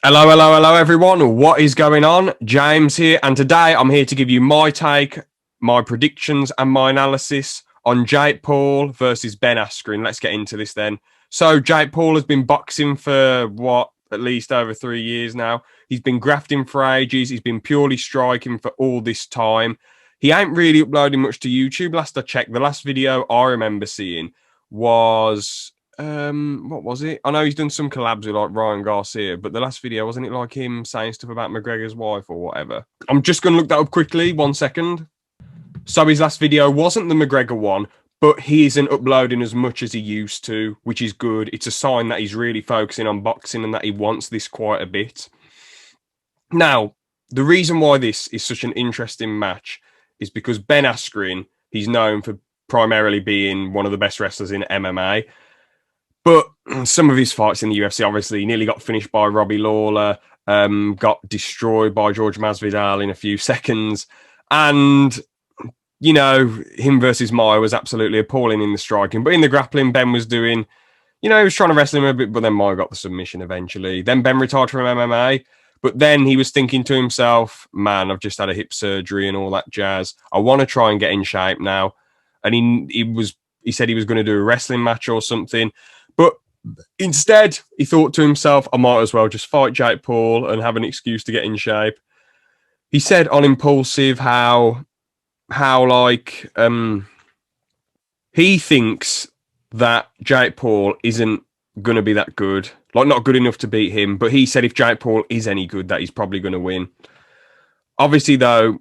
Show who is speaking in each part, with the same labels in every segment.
Speaker 1: Hello, hello, hello, everyone. What is going on? James here, and today I'm here to give you my take, my predictions, and my analysis on Jake Paul versus Ben Askren. Let's get into this then. So, Jake Paul has been boxing for at least over 3 years now. He's been grafting for ages. He's been purely striking for all this time. He ain't really uploading much to YouTube. Last I checked, the last video I remember seeing was what was it? I know he's done some collabs with like Ryan Garcia, but the last video wasn't it like him saying stuff about McGregor's wife or whatever? I'm just gonna look that up quickly, 1 second. So his last video wasn't the McGregor one, but he isn't uploading as much as he used to, which is good. It's a sign that he's really focusing on boxing and that he wants this quite a bit. Now, the reason why this is such an interesting match is because Ben Askren, he's known for primarily being one of the best wrestlers in MMA. But some of his fights in the UFC, obviously, he nearly got finished by Robbie Lawler, got destroyed by George Masvidal in a few seconds. And, you know, him versus Maia was absolutely appalling in the striking. But in the grappling, Ben was doing, he was trying to wrestle him a bit, but then Maia got the submission eventually. Then Ben retired from MMA. But then he was thinking to himself, man, I've just had a hip surgery and all that jazz. I want to try and get in shape now. And he said he was going to do a wrestling match or something. But instead, he thought to himself, I might as well just fight Jake Paul and have an excuse to get in shape. He said on Impulsive how he thinks that Jake Paul isn't going to be that good. Like, not good enough to beat him. But he said if Jake Paul is any good, that he's probably going to win. Obviously, though,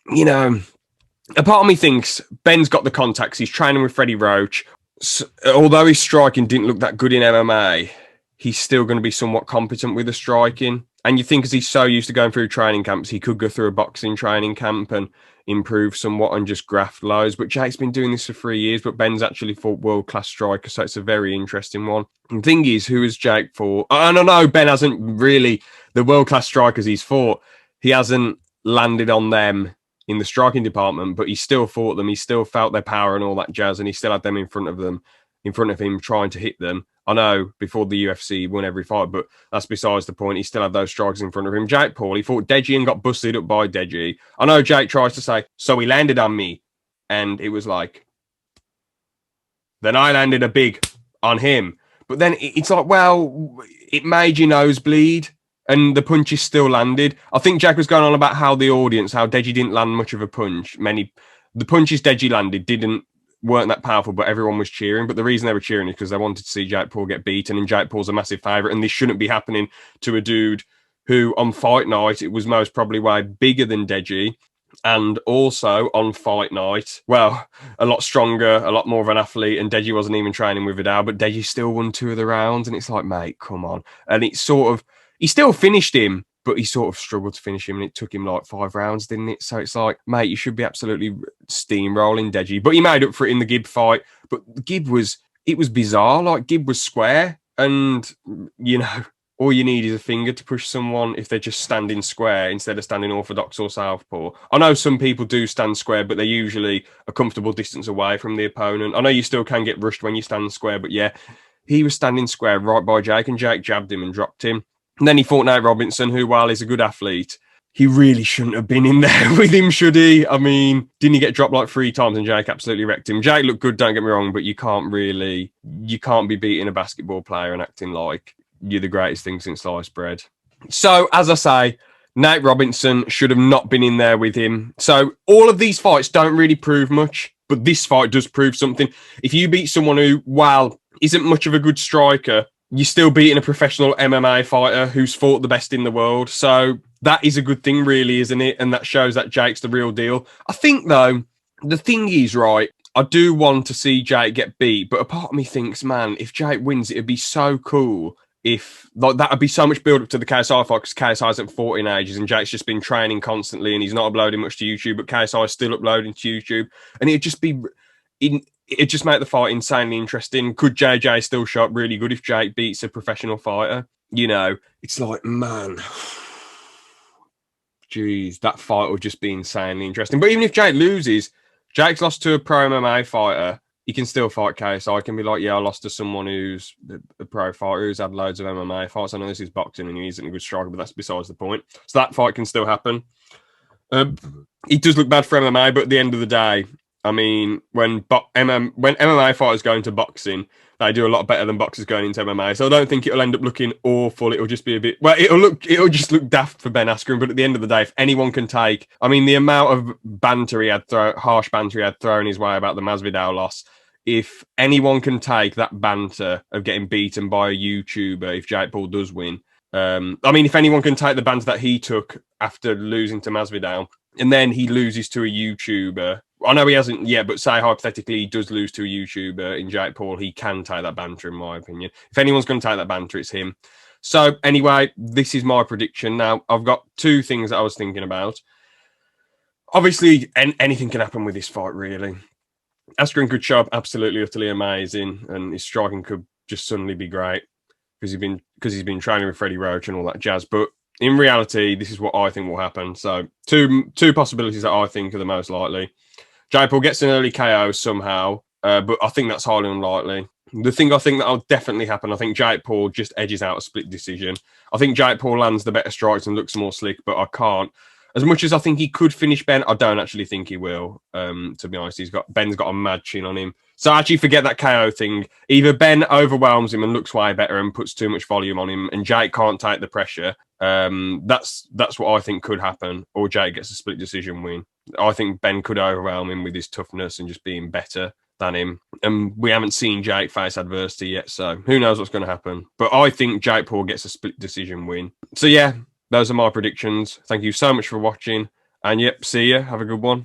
Speaker 1: a part of me thinks Ben's got the contacts. He's training with Freddie Roach. So, although his striking didn't look that good in MMA, he's still going to be somewhat competent with the striking. And you think, as he's so used to going through training camps, he could go through a boxing training camp and improve somewhat and just graft loads. But Jake's been doing this for 3 years, but Ben's actually fought world-class strikers, so it's a very interesting one. And the thing is, who has Jake fought? I don't know, Ben hasn't really, the world-class strikers he's fought, he hasn't landed on them in the striking department, but he still fought them. He still felt their power and all that jazz, and he still had them in front of him, trying to hit them. I know before the UFC he won every fight, but that's besides the point. He still had those strikers in front of him. Jake Paul, he fought Deji and got busted up by Deji. I know Jake tries to say, so he landed on me, and it was like, then I landed a big on him. But then it's like, well, it made your nose bleed. And the punches still landed. I think Jack was going on about how Deji didn't land much of a punch. The punches Deji landed weren't that powerful, but everyone was cheering. But the reason they were cheering is because they wanted to see Jake Paul get beaten, and Jake Paul's a massive favourite, and this shouldn't be happening to a dude who, on fight night, it was most probably way bigger than Deji, and also on fight night, well, a lot stronger, a lot more of an athlete, and Deji wasn't even training with Vidal, but Deji still won 2 of the rounds, and it's like, mate, come on. And it's sort of, he still finished him, but he sort of struggled to finish him, and it took him like 5 rounds, didn't it? So it's like, mate, you should be absolutely steamrolling Deji. But he made up for it in the Gib fight. But Gib was bizarre. Like, Gib was square, and, all you need is a finger to push someone if they're just standing square instead of standing orthodox or southpaw. I know some people do stand square, but they're usually a comfortable distance away from the opponent. I know you still can get rushed when you stand square, but yeah, he was standing square right by Jake, and Jake jabbed him and dropped him. And then he fought Nate Robinson, who, while he's a good athlete, he really shouldn't have been in there with him, should he? I mean, didn't he get dropped like 3 times and Jake absolutely wrecked him? Jake looked good, don't get me wrong, but you can't be beating a basketball player and acting like you're the greatest thing since sliced bread. So, as I say, Nate Robinson should have not been in there with him. So, all of these fights don't really prove much, but this fight does prove something. If you beat someone who, while isn't much of a good striker, you're still beating a professional MMA fighter who's fought the best in the world. So that is a good thing, really, isn't it? And that shows that Jake's the real deal. I think, though, the thing is, right, I do want to see Jake get beat, but a part of me thinks, man, if Jake wins, it'd be so cool if, like, that would be so much build up to the KSI fight, because KSI hasn't fought in ages, and Jake's just been training constantly, and he's not uploading much to YouTube, but KSI is still uploading to YouTube. And it'd just be... It just make the fight insanely interesting. Could JJ still show up really good if Jake beats a professional fighter? It's like, man, geez, that fight would just be insanely interesting. But even if Jake loses, Jake's lost to a pro MMA fighter he can still fight KSI. He can be like, yeah, I lost to someone who's a pro fighter who's had loads of MMA fights. I know this is boxing and he isn't a good striker, but that's besides the point. So that fight can still happen. He does look bad for MMA, but at the end of the day, I mean, when MMA fighters go into boxing, they do a lot better than boxers going into MMA. So I don't think it'll end up looking awful. It'll just be a bit, well, it'll just look daft for Ben Askren. But at the end of the day, if anyone can take, I mean, the amount of harsh banter he had thrown his way about the Masvidal loss, if anyone can take that banter of getting beaten by a YouTuber, if Jake Paul does win, I mean, if anyone can take the banter that he took after losing to Masvidal, and then he loses to a YouTuber. I know he hasn't yet, but say hypothetically he does lose to a YouTuber in Jake Paul, he can take that banter, in my opinion. If anyone's going to take that banter, it's him. So anyway, this is my prediction. Now, I've got two things that I was thinking about. Obviously, anything can happen with this fight, really. Askren could show up absolutely, utterly amazing, and his striking could just suddenly be great because he's been training with Freddie Roach and all that jazz. But in reality, this is what I think will happen. So two possibilities that I think are the most likely. Jake Paul gets an early KO somehow, but I think that's highly unlikely. The thing I think that'll definitely happen, I think Jake Paul just edges out a split decision. I think Jake Paul lands the better strikes and looks more slick, but I can't. As much as I think he could finish Ben, I don't actually think he will. To be honest, Ben's got a mad chin on him. So actually forget that KO thing. Either Ben overwhelms him and looks way better and puts too much volume on him, and Jake can't take the pressure. That's what I think could happen, or Jake gets a split decision win. I think Ben could overwhelm him with his toughness and just being better than him. And we haven't seen Jake face adversity yet, so who knows what's going to happen. But I think Jake Paul gets a split decision win. So yeah, those are my predictions. Thank you so much for watching. And yep, see ya. Have a good one.